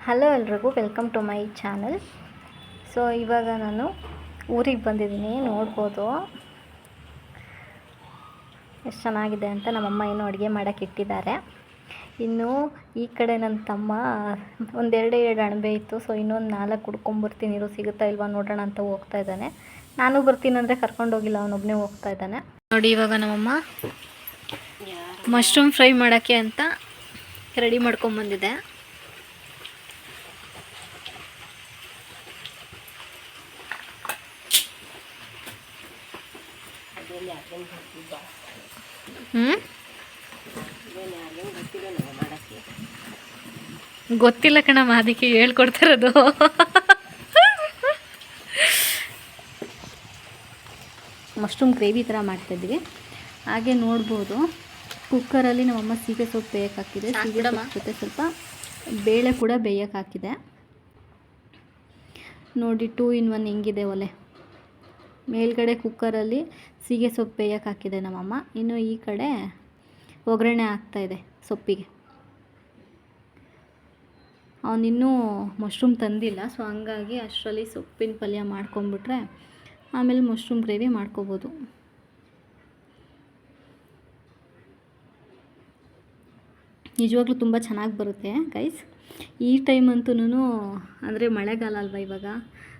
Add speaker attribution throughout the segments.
Speaker 1: Hello ಎಲ್ರಿಗೂ, welcome to my channel. So ಇವಾಗ ನಾನು ಊರಿಗೆ ಬಂದಿದ್ದೀನಿ. ನೋಡ್ಬೋದು ಎಷ್ಟು ಚೆನ್ನಾಗಿದೆ ಅಂತ. ನಮ್ಮಮ್ಮ ಇನ್ನೂ ಅಡುಗೆ ಮಾಡೋಕ್ಕೆ ಇಟ್ಟಿದ್ದಾರೆ. ಇನ್ನು ಈ ಕಡೆ ನನ್ನ ತಮ್ಮ ಎರಡು ಅಣಬೆ ಇತ್ತು. ಸೊ ಇನ್ನೊಂದು 4 ಕುಡ್ಕೊಂಬರ್ತೀನಿ, ಇರೋ ಸಿಗುತ್ತಾ ಇಲ್ವಾ ನೋಡೋಣ ಅಂತ ಹೋಗ್ತಾ ಇದ್ದಾನೆ. ನಾನು ಬರ್ತೀನಿ ಅಂದರೆ ಕರ್ಕೊಂಡೋಗಿಲ್ಲ, ಅವನೊಬ್ಬನೇ ಹೋಗ್ತಾ ಇದ್ದಾನೆ. ನೋಡಿ, ಇವಾಗ ನಮ್ಮಮ್ಮ ಮಶ್ರೂಮ್ ಫ್ರೈ ಮಾಡೋಕ್ಕೆ ಅಂತ ರೆಡಿ ಮಾಡ್ಕೊಂಬಂದಿದೆ. ಗೊತ್ತಿಲ್ಲ ಕಣಮ್ಮ, ಅದಕ್ಕೆ ಹೇಳ್ಕೊಡ್ತಿರೋದು. ಮಶ್ರೂಮ್ ಗ್ರೇವಿ ಥರ ಮಾಡ್ತಾಯಿದ್ವಿ. ಹಾಗೆ ನೋಡ್ಬೋದು, ಕುಕ್ಕರಲ್ಲಿ ನಮ್ಮಮ್ಮ ಸೀಗೆ ಸೊಪ್ಪು ಬೇಯಕ್ಕೆ ಹಾಕಿದೆ. ಸೀಗೆ ಸೊಪ್ಪು ಜೊತೆ ಸ್ವಲ್ಪ ಬೇಳೆ ಕೂಡ ಬೇಯಕ್ಕೆ ಹಾಕಿದೆ. ನೋಡಿ 2 in 1 ಹೆಂಗಿದೆ ಒಲೆ. ಮೇಲ್ಗಡೆ ಕುಕ್ಕರಲ್ಲಿ ಸೀಗೆ ಸೊಪ್ಪು ಬೇಯಕ್ಕೆ ಹಾಕಿದೆ ನಮ್ಮಮ್ಮ. ಇನ್ನು ಈ ಕಡೆ ಒಗ್ಗರಣೆ ಹಾಕ್ತಾಯಿದೆ ಸೊಪ್ಪಿಗೆ. ಅವನಿನ್ನೂ ಮಶ್ರೂಮ್ ತಂದಿಲ್ಲ. ಸೊ ಹಂಗಾಗಿ ಅಷ್ಟರಲ್ಲಿ ಸೊಪ್ಪಿನ ಪಲ್ಯ ಮಾಡ್ಕೊಂಬಿಟ್ರೆ ಆಮೇಲೆ ಮಶ್ರೂಮ್ ಗ್ರೇವಿ ಮಾಡ್ಕೋಬೋದು. ನಿಜವಾಗ್ಲೂ ತುಂಬ ಚೆನ್ನಾಗಿ ಬರುತ್ತೆ ಗೈಸ್. ಈ ಟೈಮ್ ಅಂತೂ ಅಂದರೆ ಮಳೆಗಾಲ ಅಲ್ವಾ ಇವಾಗ.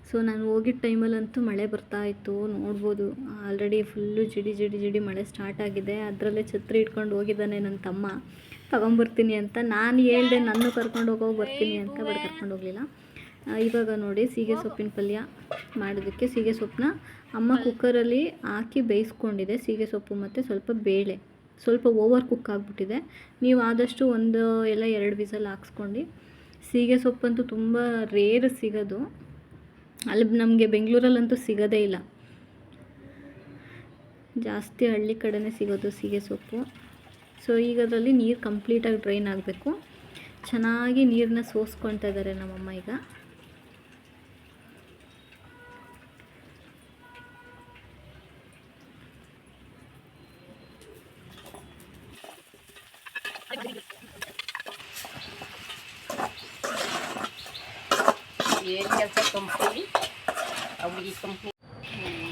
Speaker 1: ಸೊ ನಾನು ಹೋಗಿದ್ದ ಟೈಮಲ್ಲಂತೂ ಮಳೆ ಬರ್ತಾಯಿತ್ತು. ನೋಡ್ಬೋದು, ಆಲ್ರೆಡಿ ಫುಲ್ಲು ಜಿಡಿ ಮಳೆ ಸ್ಟಾರ್ಟ್ ಆಗಿದೆ. ಅದರಲ್ಲೇ ಛತ್ರಿ ಇಟ್ಕೊಂಡು ಹೋಗಿದ್ದಾನೆ ನನ್ನ ತಮ್ಮ, ತಗೊಂಬರ್ತೀನಿ ಅಂತ. ನಾನು ಹೇಳ್ದೆ ನನ್ನ ಕರ್ಕೊಂಡು ಬರ್ತೀನಿ ಅಂತ, ಬಟ್ ಕರ್ಕೊಂಡು ಹೋಗಲಿಲ್ಲ. ಇವಾಗ ನೋಡಿ, ಸೀಗೆ ಸೊಪ್ಪಿನ ಪಲ್ಯ ಮಾಡೋದಕ್ಕೆ ಸೀಗೆ ಸೊಪ್ಪನ್ನ ಅಮ್ಮ ಕುಕ್ಕರಲ್ಲಿ ಹಾಕಿ ಬೇಯಿಸ್ಕೊಂಡಿದೆ. ಸೀಗೆ ಸೊಪ್ಪು ಮತ್ತು ಸ್ವಲ್ಪ ಬೇಳೆ ಸ್ವಲ್ಪ ಓವರ್ ಕುಕ್ ಆಗಿಬಿಟ್ಟಿದೆ. ನೀವು ಆದಷ್ಟು 1 ಇಲ್ಲ 2 ವಿಸಲ್ ಹಾಕ್ಸ್ಕೊಂಡು. ಸೀಗೆ ಸೊಪ್ಪಂತೂ ತುಂಬ ರೇರ್ ಸಿಗೋದು. ಅಲ್ಲಿ ನಮಗೆ ಬೆಂಗಳೂರಲ್ಲಂತೂ ಸಿಗೋದೇ ಇಲ್ಲ, ಜಾಸ್ತಿ ಹಳ್ಳಿ ಕಡೆನೇ ಸಿಗೋದು ಸೀಗೆ ಸೊಪ್ಪು. ಸೊ ಈಗ ಅದರಲ್ಲಿ ನೀರು ಕಂಪ್ಲೀಟಾಗಿ ಡ್ರೈನ್ ಆಗಬೇಕು. ಚೆನ್ನಾಗಿ ನೀರನ್ನ ಸೋಸ್ಕೊಳ್ತಾ ಇದ್ದಾರೆ ನಮ್ಮಮ್ಮ ಈಗ.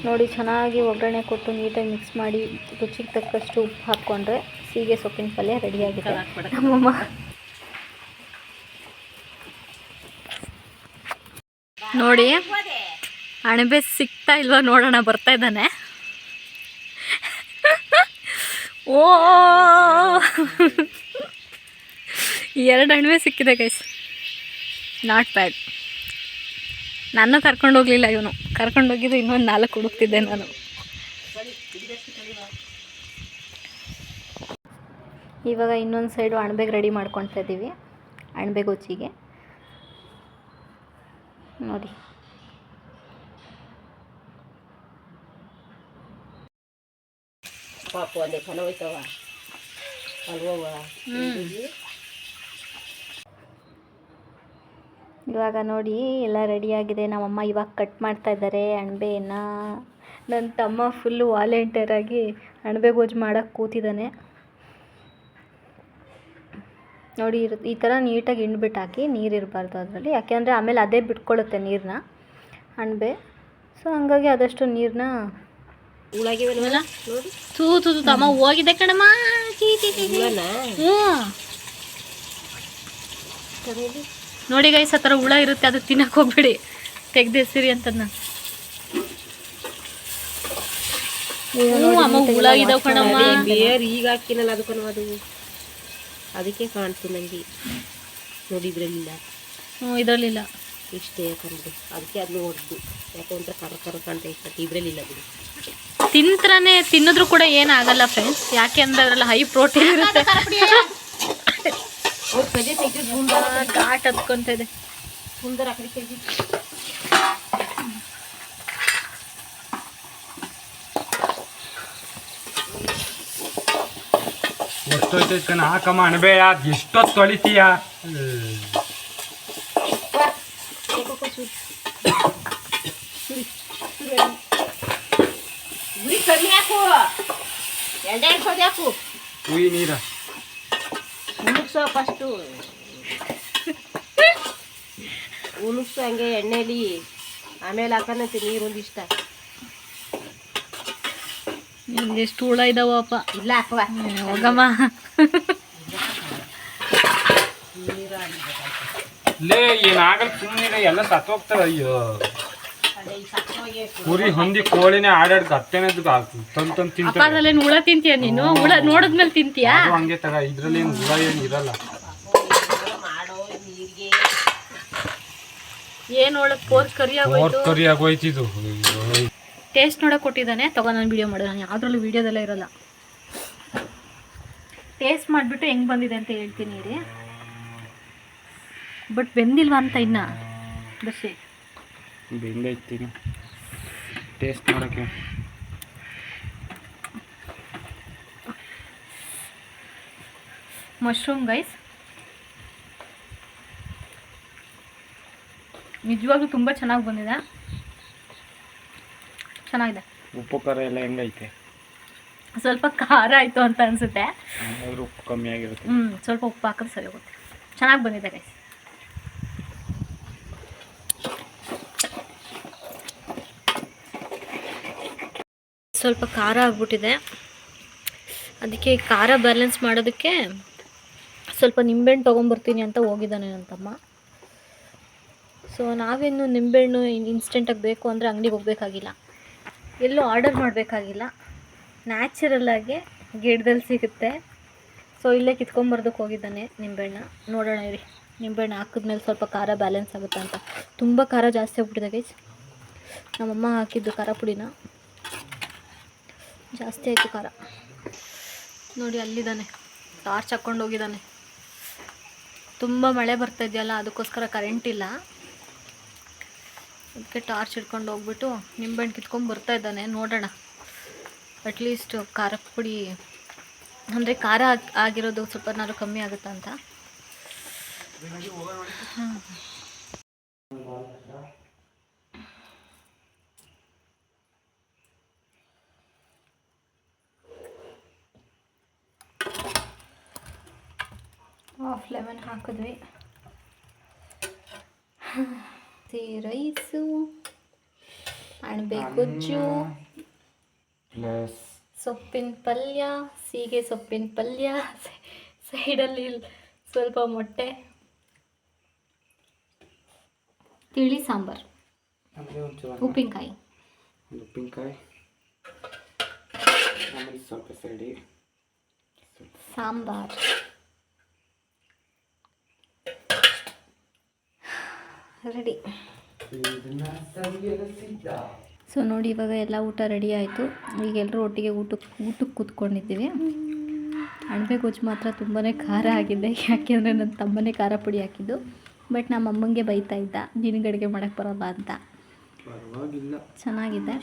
Speaker 1: ನೋಡಿ, ಚೆನ್ನಾಗಿ ಒಗ್ಗರಣೆ ಕೊಟ್ಟು ನೀಟಾಗಿ ಮಿಕ್ಸ್ ಮಾಡಿ ರುಚಿಗೆ ತಕ್ಕಷ್ಟು ಉಪ್ಪು ಹಾಕ್ಕೊಂಡ್ರೆ ಸೀಗೆ ಸೊಪ್ಪಿನ ಪಲ್ಯ ರೆಡಿಯಾಗಿದೆ. ನಮ್ಮಮ್ಮ ನೋಡಿ, ಅಣಬೆ ಸಿಗ್ತಾ ಇಲ್ವಾ ನೋಡೋಣ, ಬರ್ತಾ ಇದ್ದಾನೆ. ಓ 2 ಅಣಬೆ ಸಿಕ್ಕಿದೆ ಗೈಸ್, ನಾಟ್ ಬ್ಯಾಡ್. ನಾನು ಕರ್ಕೊಂಡೋಗ್ಲಿಲ್ಲ, ಇವನು ಕರ್ಕೊಂಡೋಗಿದ್ದು ಇನ್ನೊಂದು 4 ಹುಡುಕ್ತಿದ್ದೆ ನಾನು. ಇವಾಗ ಇನ್ನೊಂದು ಸೈಡು ಅಣಬೆಗೆ ರೆಡಿ ಮಾಡ್ಕೊಳ್ತಾ ಇದ್ದೀವಿ, ಅಣಬೆ ಗೊಜ್ಜಿಗೆ. ನೋಡಿ, ಇವಾಗ ನೋಡಿ ಎಲ್ಲ ರೆಡಿಯಾಗಿದೆ. ನಮ್ಮಮ್ಮ ಇವಾಗ ಕಟ್ ಮಾಡ್ತಾ ಇದ್ದಾರೆ ಅಣಬೆಯನ್ನು. ನನ್ನ ತಮ್ಮ ಫುಲ್ಲು ವಾಲಂಟಿಯರಾಗಿ ಅಣಬೆ ಗೊಜ್ಜು ಮಾಡೋಕ್ಕೆ ಕೂತಿದ್ದಾನೆ. ನೋಡಿ, ಈ ಥರ ನೀಟಾಗಿ ಹಿಂಡ್ಬಿಟ್ಟು ಹಾಕಿ, ನೀರಿರಬಾರ್ದು ಅದರಲ್ಲಿ, ಯಾಕೆಂದರೆ ಆಮೇಲೆ ಅದೇ ಬಿಟ್ಕೊಳ್ಳುತ್ತೆ ನೀರನ್ನ ಅಣಬೆ. ಸೊ ಹಂಗಾಗಿ ಆದಷ್ಟು ನೀರನ್ನ ತೂ ತಮ್ಮ ಹೋಗಿದೆ ಕಣಮ್ಮ. ನೋಡಿ ಗೈಸ್, ಆ ಥರ ಹುಳ ಇರುತ್ತೆ, ಅದು ತಿನ್ನಕ್ಕೆ ಹೋಗ್ಬೇಡಿ, ತೆಗ್ದೆಸಿರಿ ಅಂತ. ಅಮ್ಮ ಹುಳ ಇದಾವ ಕಣಮ್ಮ.
Speaker 2: ಬೇರೆ ಈಗ ಹಾಕಿನಲ್ಲ ಅದಕ್ಕೂ ಅದು ಅದಕ್ಕೆ ಕಾಣ್ತು ನನಗೆ. ನೋಡಿ ಇದ್ರಲ್ಲಿಲ್ಲ,
Speaker 1: ಇದರಲ್ಲಿಲ್ಲ
Speaker 2: ಇಷ್ಟೇ ಯಾಕಂದ್ರೆ ಅದಕ್ಕೆ ಅದನ್ನ ಹೊಡೆದು ಯಾಕಂದ್ರೆ ಕರ ಕಾಣ್ತಾ ಇತ್ತು. ಇದ್ರಲ್ಲಿಲ್ಲ ಬಿಡಿ,
Speaker 1: ತಿನ್ನಿದ್ರು ಕೂಡ ಏನಾಗಲ್ಲ ಫ್ರೆಂಡ್ಸ್, ಯಾಕೆ ಅಂದ್ರೆ ಅದರಲ್ಲಿ ಹೈ ಪ್ರೋಟೀನ್ ಇರುತ್ತೆ. ಘಾಟ್ ಹತ್ಕೊಂತ ಇದೆ.
Speaker 2: ಸುಂದರ
Speaker 3: ಎಷ್ಟೊತ್ತೈತೆ ಕಣ ಹಾಕಮ್ಮ ಅಣಬೆ, ಎಷ್ಟೊತ್ತು ತೊಳಿತೀಯ? ನೀರ
Speaker 2: ಮುಗಿಸೋ ಫಸ್ಟು. ಉಳುಕ್ಸು ಹಂಗೆ ಎಣ್ಣೆಲಿ ಆಮೇಲೆ ಹಾಕೋಣಂತೆ ನೀರೊಂದಿಷ್ಟ.
Speaker 1: ಎಷ್ಟು ಹುಳ ಇದಾವಪ್ಪ.
Speaker 2: ಇಲ್ಲ ಹಾಕುವ
Speaker 1: ಹೋಗಮ್ಮ.
Speaker 3: ಲೇ ಏನಾಗಲ್ಲ ಸುಮ್ಮನೆ ಎಲ್ಲ ಸತ್ತೋಗ್ತವೆ. ಅಯ್ಯೋ ಕುರಿ ಹೊಂದಿ ಕೋಳಿನೇ ಆಡಾಡ್ ಗತ್ತೇನೆ ತಂದು ತಿಂತ
Speaker 1: ಅದ್ರಲ್ಲೇನು ಹುಳ ತಿಂತೀಯ ನೀನು? ಹುಳ ನೋಡಿದ್ಮೇಲೆ ತಿಂತೀಯಾ?
Speaker 3: ಹಂಗೆ ತಗ. ಇದ್ರಲ್ಲಿ ಏನು ಹುಳ ಏನು ಇರಲ್ಲ.
Speaker 2: ಮಾಡೋ ನೀರಿಗೆ
Speaker 1: ಏನು ಒಳ್ಳೆ ಪೋರ್ಚ್ ಕರಿ
Speaker 3: ಆಗೋಯ್ತು ಇದು.
Speaker 1: ಟೇಸ್ಟ್ ನೋಡೋಕೆ ಕೊಟ್ಟಿದ್ದಾನೆ. ತಗೋ ನಾನು ವೀಡಿಯೋ ಮಾಡೋದು. ನಾನು ಯಾವುದ್ರಲ್ಲೂ ವೀಡಿಯೋದೆಲ್ಲ ಇರೋಲ್ಲ. ಟೇಸ್ಟ್ ಮಾಡಿಬಿಟ್ಟು ಹೆಂಗೆ ಬಂದಿದೆ ಅಂತ ಹೇಳ್ತೀನಿ ರೀ. ಬಟ್ ಬೆಂದಿಲ್ವಾ ಅಂತ ಇನ್ನು ಬಸ್ಸೆ
Speaker 3: ಬೆಂದೈತೀನಿ ಟೇಸ್ಟ್ ಮಾಡೋಕ್ಕೆ.
Speaker 1: ಮಶ್ರೂಮ್ ಗೈಸ್ ನಿಜವಾಗ್ಲೂ ತುಂಬ ಚೆನ್ನಾಗಿ ಬಂದಿದೆ. ಚೆನ್ನಾಗಿದೆ.
Speaker 3: ಉಪ್ಪು ಖಾರ ಎಲ್ಲ ಹೆಂಗೈತೆ?
Speaker 1: ಸ್ವಲ್ಪ ಖಾರ ಆಯಿತು ಅಂತ ಅನಿಸುತ್ತೆ.
Speaker 3: ಉಪ್ಪು ಕಮ್ಮಿ ಆಗಿರುತ್ತೆ.
Speaker 1: ಸ್ವಲ್ಪ ಉಪ್ಪು ಹಾಕಿದ್ರೆ ಸರಿ ಹೋಗುತ್ತೆ. ಚೆನ್ನಾಗಿ ಬಂದಿದೆ ಗೈಸ್. ಸ್ವಲ್ಪ ಖಾರ ಆಗ್ಬಿಟ್ಟಿದೆ. ಅದಕ್ಕೆ ಖಾರ ಬ್ಯಾಲೆನ್ಸ್ ಮಾಡೋದಕ್ಕೆ ಸ್ವಲ್ಪ ನಿಂಬೆಹಣ್ಣು ತೊಗೊಂಬರ್ತೀನಿ ಅಂತ ಹೋಗಿದ್ದಾನೆ ನನ್ನ ತಮ್ಮ. ಸೊ ನಾವೇನು ನಿಂಬೆಹಣ್ಣು ಇನ್ಸ್ಟೆಂಟಾಗಿ ಬೇಕು ಅಂದರೆ ಅಂಗಡಿಗೆ ಹೋಗಬೇಕಾಗಿಲ್ಲ, ಎಲ್ಲೂ ಆರ್ಡರ್ ಮಾಡಬೇಕಾಗಿಲ್ಲ. ನ್ಯಾಚುರಲ್ಲಾಗಿ ಗಿಡದಲ್ಲಿ ಸಿಗುತ್ತೆ. ಸೊ ಇಲ್ಲೇ ಕಿತ್ಕೊಂಬರ್ದಕ್ಕೆ ಹೋಗಿದ್ದಾನೆ ನಿಂಬೆಹಣ್ಣ. ನೋಡೋಣ ಇರಿ, ನಿಂಬೆಹಣ್ಣು ಹಾಕಿದ್ಮೇಲೆ ಸ್ವಲ್ಪ ಖಾರ ಬ್ಯಾಲೆನ್ಸ್ ಆಗುತ್ತೆ ಅಂತ. ತುಂಬ ಖಾರ ಜಾಸ್ತಿ ಆಗ್ಬಿಟ್ಟಿದೆ ಗೈಸ್. ನಮ್ಮಮ್ಮ ಹಾಕಿದ್ದು ಖಾರ ಪುಡಿನ ಜಾಸ್ತಿ ಆಯಿತು ಖಾರ. ನೋಡಿ ಅಲ್ಲಿದ್ದಾನೆ, ಟಾರ್ಚ್ ಹಾಕ್ಕೊಂಡು ಹೋಗಿದ್ದಾನೆ. ತುಂಬ ಮಳೆ ಬರ್ತಾಯಿದೆಯಲ್ಲ, ಅದಕ್ಕೋಸ್ಕರ ಕರೆಂಟ್ ಇಲ್ಲ. ಅದಕ್ಕೆ ಟಾರ್ಚ್ ಹಿಡ್ಕೊಂಡು ಹೋಗ್ಬಿಟ್ಟು ನಿಂಬೆಹಣ್ಣು ಕಿತ್ಕೊಂಡು ಬರ್ತಾಯಿದ್ದಾನೆ. ನೋಡೋಣ ಅಟ್ಲೀಸ್ಟ್ ಖಾರ ಪುಡಿ ಅಂದರೆ ಖಾರ ಆಗಿರೋದು ಸ್ವಲ್ಪ ಏನಾದ್ರು ಕಮ್ಮಿ ಆಗುತ್ತಾ ಅಂತ. ಹಾಫ್ ಲೆಮನ್ ಹಾಕಿದ್ವಿ. ರೈಸು, ಅಣಬೆ ಗೊಜ್ಜು, ಸೊಪ್ಪಿನ ಪಲ್ಯ, ಸೀಗೆ ಸೊಪ್ಪಿನ ಪಲ್ಯ, ಸೈಡಲ್ಲಿ ಸ್ವಲ್ಪ ಮೊಟ್ಟೆ, ತಿಳಿ ಸಾಂಬಾರು, ಉಪ್ಪಿನಕಾಯಿ
Speaker 3: ಸ್ವಲ್ಪ ಸೈಡಿ
Speaker 1: ಸಾಂಬಾರು. ರೆಡಿ. ಸೊ ನೋಡಿ ಇವಾಗ ಎಲ್ಲ ಊಟ ರೆಡಿ ಆಯಿತು. ಈಗ ಎಲ್ಲರೂ ಒಟ್ಟಿಗೆ ಊಟಕ್ಕೆ ಕೂತ್ಕೊಂಡಿದ್ದೀವಿ. ಅಣಬೆ ಗೊಜ್ಜು ಮಾತ್ರ ತುಂಬಾ ಖಾರ ಆಗಿದೆ. ಯಾಕೆಂದರೆ ನನ್ನ ತಮ್ಮನೇ ಖಾರ ಪುಡಿ ಹಾಕಿದ್ದು. ಬಟ್ ನಮ್ಮ ಅಮ್ಮಂಗೆ ಬೈತಾ ಇದ್ದ, ನಿನಗೆ ಅಡುಗೆ ಮಾಡೋಕ್ಕೆ ಬರೋಲ್ಲ ಅಂತ. ಚೆನ್ನಾಗಿದೆ,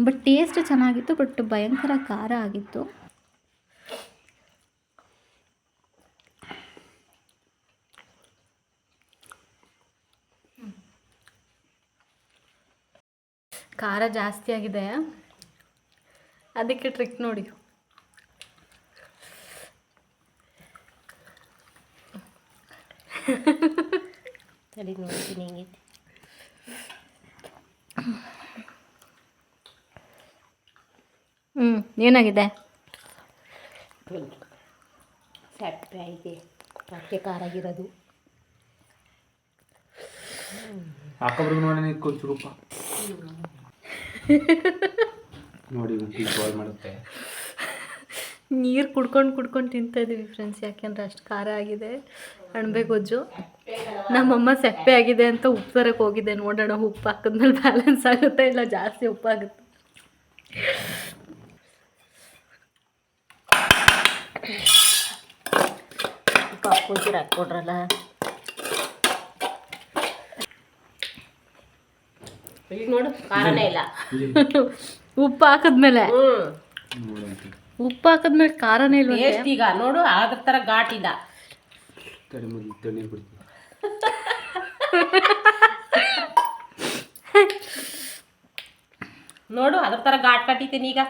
Speaker 1: ಬಟ್ ಟೇಸ್ಟ್ ಚೆನ್ನಾಗಿತ್ತು. ಬಟ್ ಭಯಂಕರ ಖಾರ ಆಗಿತ್ತು. ಖಾರ ಜಾಸ್ತಿ ಆಗಿದೆ, ಅದಕ್ಕೆ ಟ್ರಿಕ್ ನೋಡಿ.
Speaker 2: ತಡಿ ನೋಡ್ತೀನಿ ಹೆಂಗೈತಿ.
Speaker 1: ಏನಾಗಿದೆ?
Speaker 2: ಸಪ್ಪೆ ಐತೆ, ಮತ್ತೆ ಖಾರ ಆಗಿರೋದು.
Speaker 3: ಹಾಕೋಬ್ರಿಗೆ ನೋಡಿ ಕೊಂಚೂರಪ್ಪ ನೋಡಿ ಬಾಯ್ ಮಾಡುತ್ತೆ.
Speaker 1: ನೀರು ಕುಡ್ಕೊಂಡು ತಿಂತಾ ಇದ್ದೀವಿ ಫ್ರೆಂಡ್ಸ್, ಯಾಕೆಂದರೆ ಅಷ್ಟು ಖಾರ ಆಗಿದೆ ಅಣಬೆ ಗೊಜ್ಜು. ನಮ್ಮಮ್ಮ ಸಪ್ಪೆ ಆಗಿದೆ ಅಂತ ಉಪ್ಪು ತರಕ್ಕೆ ಹೋಗಿದ್ದೆ. ನೋಡೋಣ ಉಪ್ಪು ಹಾಕಿದ್ಮೇಲೆ ಬ್ಯಾಲೆನ್ಸ್ ಆಗುತ್ತೆ, ಇಲ್ಲ ಜಾಸ್ತಿ ಉಪ್ಪಾಗುತ್ತೆ.
Speaker 2: ಒಂಚೂರು ಹಾಕ್ಕೊಡ್ರಲ್ಲ. ಈಗ ನೋಡು ಖಾರನೇ ಇಲ್ಲ.
Speaker 1: ಉಪ್ಪು ಹಾಕಿದ್ಮೇಲೆ ಖಾರನೇ ಇಲ್ಲ.
Speaker 2: ಟೇಸ್ಟ್ ಈಗ ನೋಡು ಅದ್ರ ಥರ ಘಾಟ್ ಇಲ್ಲ. ನೋಡು ಅದ್ರ ಥರ ಘಾಟ್ ಕಟ್ಟಿತೀನಿ ಈಗ.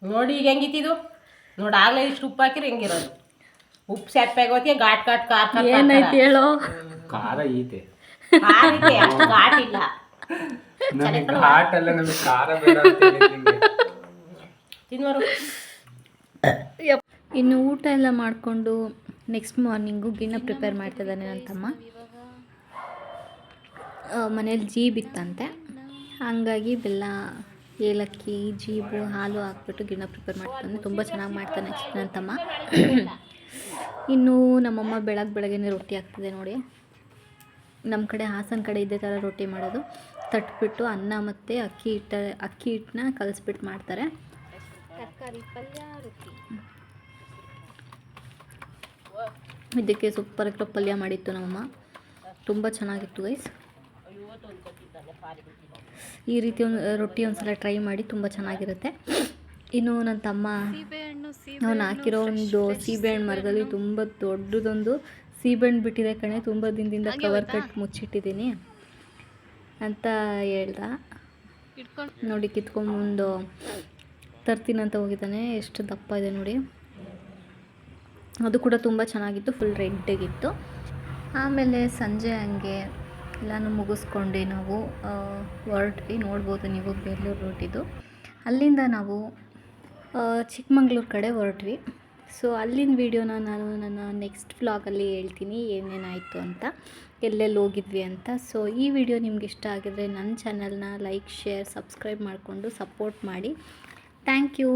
Speaker 2: ನೋಡಿ ಈಗ ಹೆಂಗಿತ್ತಿದು ನೋಡು, ಆಗಲೇ ಇಷ್ಟು ಉಪ್ಪು ಹಾಕಿದ್ರೆ ಹೆಂಗಿರೋದು. ಉಪ್ಪು ಸೆಪ್ಪಾಗೋತಿ ಘಾಟ್ ಘಾಟ್ ಖಾರ
Speaker 1: ಏನೈತಿ ಹೇಳೋ
Speaker 3: ಖಾರ ಈತೆ
Speaker 2: ಅಷ್ಟು ಘಾಟ್ ಇಲ್ಲ.
Speaker 3: ನಮಗೆ ಘಾಟ್ ಅಲ್ಲ, ನಮಗೆ ಖಾರ ಬೇಡ ಅಂತ ಹೇಳಿದ್ದೆ.
Speaker 2: ತಿನ್ನೋರು
Speaker 1: ಇನ್ನು ಊಟ ಎಲ್ಲ ಮಾಡಿಕೊಂಡು ನೆಕ್ಸ್ಟ್ ಮಾರ್ನಿಂಗು ಗಿಣ್ಣ ಪ್ರಿಪೇರ್ ಮಾಡ್ತಿದ್ದಾನೆ ನನ್ನ ತಮ್ಮ. ಮನೇಲಿ ಜೀಬಿತ್ತಂತೆ, ಹಾಗಾಗಿ ಬೆಲ್ಲ, ಏಲಕ್ಕಿ, ಜೀಬು, ಹಾಲು ಹಾಕ್ಬಿಟ್ಟು ಗಿಣ್ಣ ಪ್ರಿಪೇರ್ ಮಾಡ್ತಾನೆ. ತುಂಬ ಚೆನ್ನಾಗಿ ಮಾಡ್ತಾನೆ ನನ್ನ ತಮ್ಮ. ಇನ್ನು ನಮ್ಮಮ್ಮ ಬೆಳಗ್ಗೆನೇ ರೊಟ್ಟಿ ಹಾಕ್ತಿದೆ ನೋಡಿ. ನಮ್ಮ ಕಡೆ ಹಾಸನ ಕಡೆ ಇದೇ ಥರ ರೊಟ್ಟಿ ಮಾಡೋದು. ತಟ್ಬಿಟ್ಟು ಅನ್ನ ಮತ್ತು ಅಕ್ಕಿ ಹಿಟ್ಟನ್ನ ಕಲಿಸ್ಬಿಟ್ಟು ಮಾಡ್ತಾರೆ. ತರಕಾರಿ ಪಲ್ಯ ರೊಟ್ಟಿ. ಇದಕ್ಕೆ ಸೂಪರಾಗಿರೋ ಪಲ್ಯ ಮಾಡಿತ್ತು ನಮ್ಮಮ್ಮ, ತುಂಬ ಚೆನ್ನಾಗಿತ್ತು ಗೈಸ್. ಈ ರೀತಿ ಒಂದು ರೊಟ್ಟಿ ಒಂದ್ಸಲ ಟ್ರೈ ಮಾಡಿ, ತುಂಬ ಚೆನ್ನಾಗಿರುತ್ತೆ. ಇನ್ನು ನನ್ನ ತಮ್ಮ ಅವನು ಹಾಕಿರೋ ಒಂದು ಸೀಬೆಹಣ್ಣು ಮರದಲ್ಲಿ ತುಂಬ ದೊಡ್ಡದೊಂದು ಸೀಬೆಹಣ್ಣು ಬಿಟ್ಟಿದೆ ಕಣೆ, ತುಂಬ ದಿನದಿಂದ ಕವರ್ ಕಟ್ ಮುಚ್ಚಿಟ್ಟಿದ್ದೀನಿ ಅಂತ ಹೇಳ್ದ. ನೋಡಿ ಕಿತ್ಕೊಂಡ್ಬಂದು ತರ್ತೀನಂತ ಹೋಗಿದ್ದಾನೆ. ಎಷ್ಟು ದಪ್ಪ ಇದೆ ನೋಡಿ. ಅದು ಕೂಡ ತುಂಬ ಚೆನ್ನಾಗಿತ್ತು, ಫುಲ್ ರೆಡ್ಡಾಗಿತ್ತು. ಆಮೇಲೆ ಸಂಜೆ ಹಂಗೆ ಎಲ್ಲನೂ ಮುಗಿಸ್ಕೊಂಡು ನಾವು ಹೊರಟ್ವಿ. ನೋಡ್ಬೋದು ನೀವು ಬೇಲೂರು ರೂಟಿದು. ಅಲ್ಲಿಂದ ನಾವು ಚಿಕ್ಕಮಂಗ್ಳೂರು ಕಡೆ ಹೊರಟ್ವಿ. ಸೊ ಅಲ್ಲಿನ ವೀಡಿಯೋನ ನಾನು ನನ್ನ ನೆಕ್ಸ್ಟ್ ವ್ಲಾಗಲ್ಲಿ ಹೇಳ್ತೀನಿ ಏನೇನಾಯಿತು ಅಂತ, ಎಲ್ಲೆಲ್ಲಿ ಹೋಗಿದ್ವಿ ಅಂತ. ಸೊ ಈ ವಿಡಿಯೋ ನಿಮ್ಗೆ ಇಷ್ಟ ಆಗಿದ್ರೆ ನನ್ನ ಚಾನಲ್ನ ಲೈಕ್, ಶೇರ್, ಸಬ್ಸ್ಕ್ರೈಬ್ ಮಾಡಿಕೊಂಡು ಸಪೋರ್ಟ್ ಮಾಡಿ. Thank you.